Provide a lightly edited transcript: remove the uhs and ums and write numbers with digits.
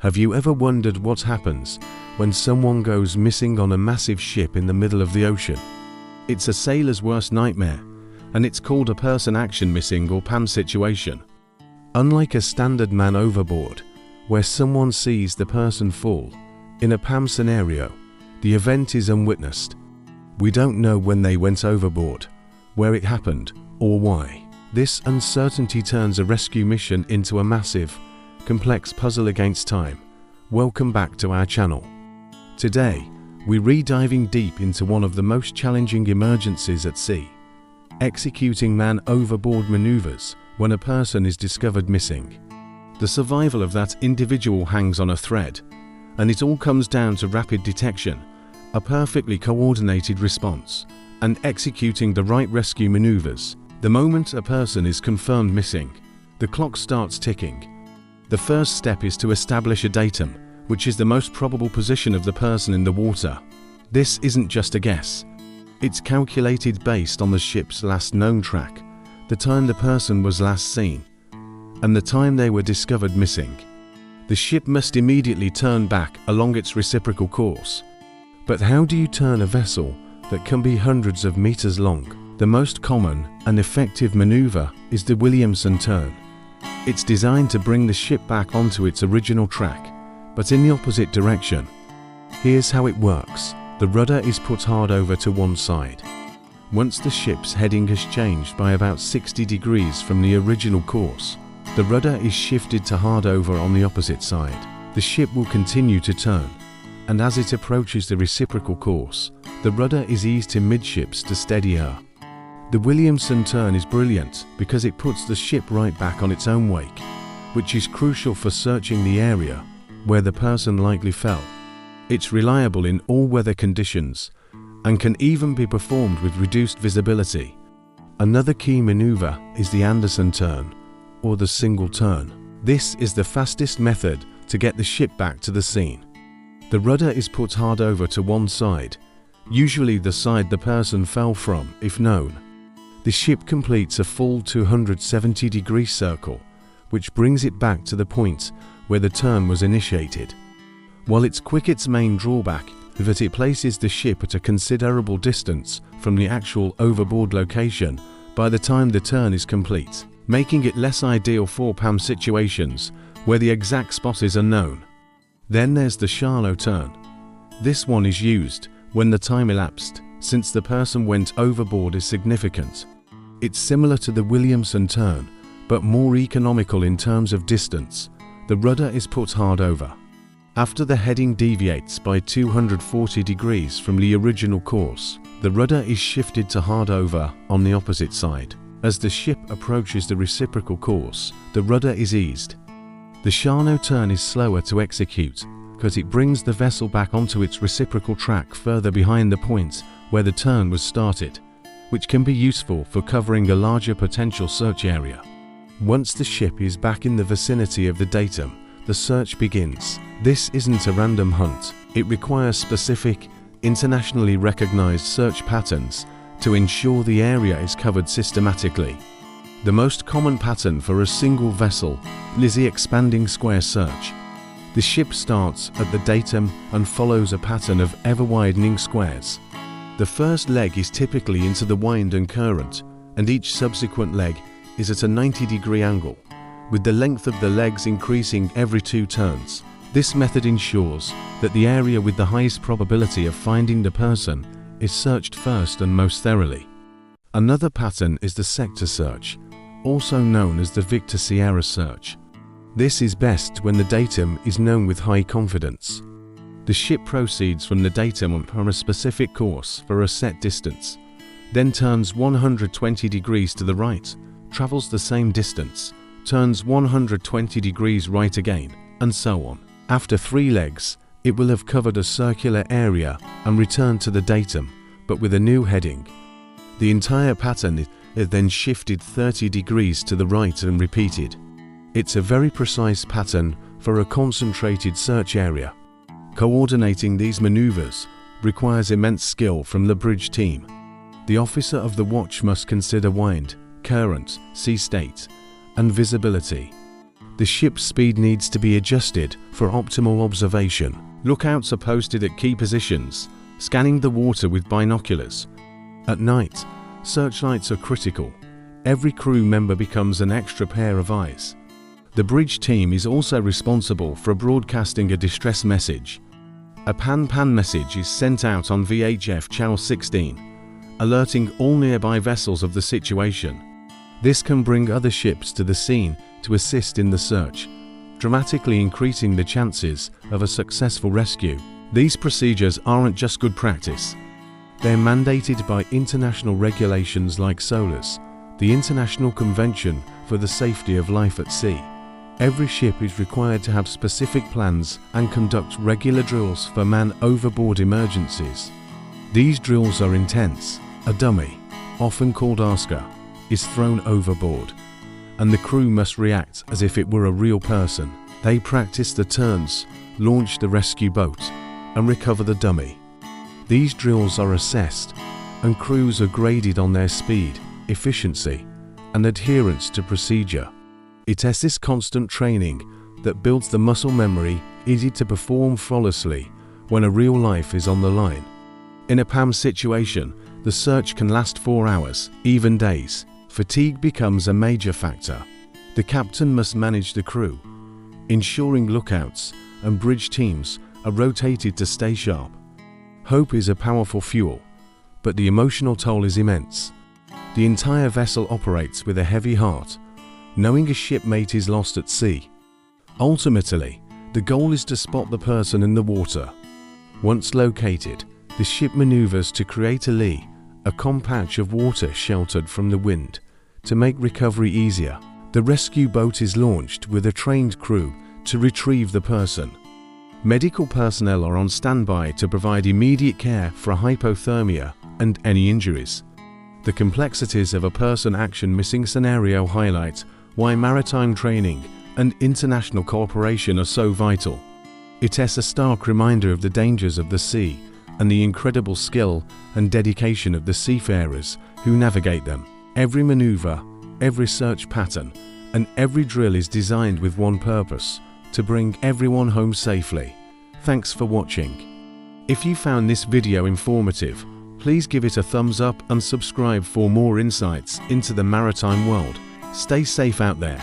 Have you ever wondered what happens when someone goes missing on a massive ship in the middle of the ocean? It's a sailor's worst nightmare, and it's called a person action missing or PAM situation. Unlike a standard man overboard, where someone sees the person fall, in a PAM scenario, the event is unwitnessed. We don't know when they went overboard, where it happened, or why. This uncertainty turns a rescue mission into a massive, complex puzzle against time. Welcome back to our channel. Today, we're diving deep into one of the most challenging emergencies at sea: executing man overboard maneuvers when a person is discovered missing. The survival of that individual hangs on a thread, and it all comes down to rapid detection, a perfectly coordinated response, and executing the right rescue maneuvers. The moment a person is confirmed missing, the clock starts ticking. The first step is to establish a datum, which is the most probable position of the person in the water. This isn't just a guess. It's calculated based on the ship's last known track, the time the person was last seen, and the time they were discovered missing. The ship must immediately turn back along its reciprocal course. But how do you turn a vessel that can be hundreds of meters long? The most common and effective maneuver is the Williamson turn. It's designed to bring the ship back onto its original track, but in the opposite direction. Here's how it works. The rudder is put hard over to one side. Once the ship's heading has changed by about 60 degrees from the original course, the rudder is shifted to hard over on the opposite side. The ship will continue to turn, and as it approaches the reciprocal course, the rudder is eased to midships to steady her. The Williamson turn is brilliant because it puts the ship right back on its own wake, which is crucial for searching the area where the person likely fell. It's reliable in all weather conditions and can even be performed with reduced visibility. Another key maneuver is the Anderson turn, or the single turn. This is the fastest method to get the ship back to the scene. The rudder is put hard over to one side, usually the side the person fell from, if known. The ship completes a full 270-degree circle, which brings it back to the point where the turn was initiated. While it's quick, its main drawback is that it places the ship at a considerable distance from the actual overboard location by the time the turn is complete, making it less ideal for PAM situations where the exact spot is unknown. Then there's the shallow turn. This one is used when the time elapsed since the person went overboard is significant. It's similar to the Williamson turn, but more economical in terms of distance. The rudder is put hard over. After the heading deviates by 240 degrees from the original course, the rudder is shifted to hard over on the opposite side. As the ship approaches the reciprocal course, the rudder is eased. The shallow turn is slower to execute because it brings the vessel back onto its reciprocal track further behind the point where the turn was started, which can be useful for covering a larger potential search area. Once the ship is back in the vicinity of the datum, the search begins. This isn't a random hunt. It requires specific, internationally recognized search patterns to ensure the area is covered systematically. The most common pattern for a single vessel is the expanding square search. The ship starts at the datum and follows a pattern of ever-widening squares. The first leg is typically into the wind and current, and each subsequent leg is at a 90-degree angle, with the length of the legs increasing every 2 turns. This method ensures that the area with the highest probability of finding the person is searched first and most thoroughly. Another pattern is the sector search, also known as the Victor Sierra search. This is best when the datum is known with high confidence. The ship proceeds from the datum on a specific course for a set distance, then turns 120 degrees to the right, travels the same distance, turns 120 degrees right again, and so on. After 3 legs, it will have covered a circular area and returned to the datum, but with a new heading. The entire pattern is then shifted 30 degrees to the right and repeated. It's a very precise pattern for a concentrated search area. Coordinating these maneuvers requires immense skill from the bridge team. The officer of the watch must consider wind, current, sea state, and visibility. The ship's speed needs to be adjusted for optimal observation. Lookouts are posted at key positions, scanning the water with binoculars. At night, searchlights are critical. Every crew member becomes an extra pair of eyes. The bridge team is also responsible for broadcasting a distress message. A pan-pan message is sent out on VHF channel 16, alerting all nearby vessels of the situation. This can bring other ships to the scene to assist in the search, dramatically increasing the chances of a successful rescue. These procedures aren't just good practice. They're mandated by international regulations like SOLAS, the International Convention for the Safety of Life at Sea. Every ship is required to have specific plans and conduct regular drills for man overboard emergencies. These drills are intense. A dummy, often called Oscar, is thrown overboard, and the crew must react as if it were a real person. They practice the turns, launch the rescue boat, and recover the dummy. These drills are assessed, and crews are graded on their speed, efficiency, and adherence to procedure. It is this constant training that builds the muscle memory needed to perform flawlessly when a real life is on the line. In a PAM situation, the search can last 4 hours, even days. Fatigue becomes a major factor. The captain must manage the crew, ensuring lookouts and bridge teams are rotated to stay sharp. Hope is a powerful fuel, but the emotional toll is immense. The entire vessel operates with a heavy heart, knowing a shipmate is lost at sea. Ultimately, the goal is to spot the person in the water. Once located, the ship maneuvers to create a lee, a calm patch of water sheltered from the wind, to make recovery easier. The rescue boat is launched with a trained crew to retrieve the person. Medical personnel are on standby to provide immediate care for hypothermia and any injuries. The complexities of a person action missing scenario highlight why maritime training and international cooperation are so vital. It is a stark reminder of the dangers of the sea and the incredible skill and dedication of the seafarers who navigate them. Every maneuver, every search pattern, and every drill is designed with one purpose: to bring everyone home safely. Thanks for watching. If you found this video informative, please give it a thumbs up and subscribe for more insights into the maritime world. Stay safe out there.